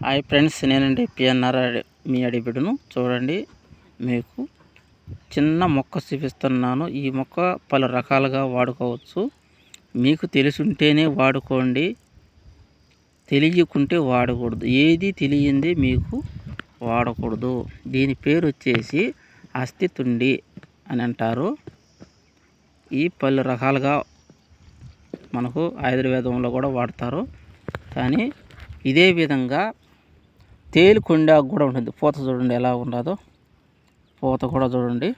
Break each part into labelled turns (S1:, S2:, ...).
S1: Hi friends, నేనండి PNR మీ అడిబిడ్డను. చూడండి, మీకు చిన్న మొక్క చూపిస్తున్నాను. ఈ మొక్క పలు రకాలుగా వాడుకోవచ్చు. మీకు తెలుసుంటేనే వాడుకోండి, తెలియకుంటే వాడకూడదు. ఏది తెలియంది మీకు వాడకూడదు. దీని పేరు వచ్చేసి అస్థితుండి అని అంటారు. ఈ పలు రకాలుగా మనకు ఆయుర్వేదంలో కూడా వాడతారు. కానీ ఇదే విధంగా తేలుకొండాకు కూడా ఉంటుంది. పూత చూడండి ఎలా ఉండదో, పూత కూడా చూడండి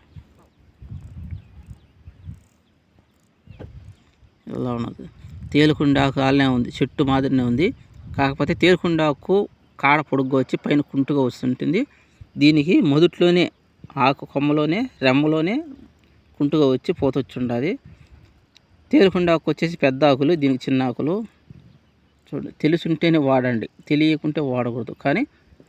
S1: ఎలా ఉన్నది. తేలుకొండాకు అలానే ఉంది, చెట్టు మాదిరినే ఉంది. కాకపోతే తేలుకొండాకు కాడ పొడుగ్గా వచ్చి పైన కుంటుగా వస్తుంటుంది. దీనికి మొదట్లోనే ఆకు కొమ్మలోనే రెమ్మలోనే కుంటుగా వచ్చి పూత వచ్చి ఉండాలి. తేలుకొండాకు వచ్చేసి పెద్ద ఆకులు, దీనికి చిన్న ఆకులు. చూడండి, తెలుసుంటేనే వాడండి, తెలియకుంటే వాడకూడదు. కానీ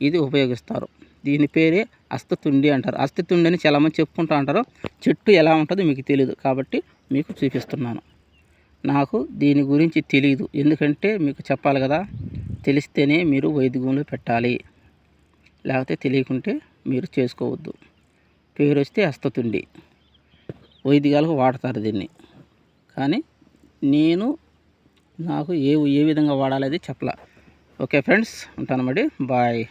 S1: ఇది ఉపయోగిస్తారు. దీని పేరే అస్థితుండి అంటారు. అస్థితుండి అని చాలామంది చెప్పుకుంటూ ఉంటారు. చెట్టు ఎలా ఉంటుందో మీకు తెలియదు కాబట్టి మీకు చూపిస్తున్నాను. నాకు దీని గురించి తెలియదు, ఎందుకంటే మీకు చెప్పాలి కదా. తెలిస్తేనే మీరు వైద్యంలో పెట్టాలి, లేకపోతే తెలియకుంటే మీరు చేసుకోవద్దు. పేరు వస్తే అస్థితుండి, వైద్యాలకు వాడతారు దీన్ని. కానీ నాకు ఏ విధంగా వాడాలి అది చెప్పలే. ఓకే ఫ్రెండ్స్, ఉంటాను మరి, బాయ్.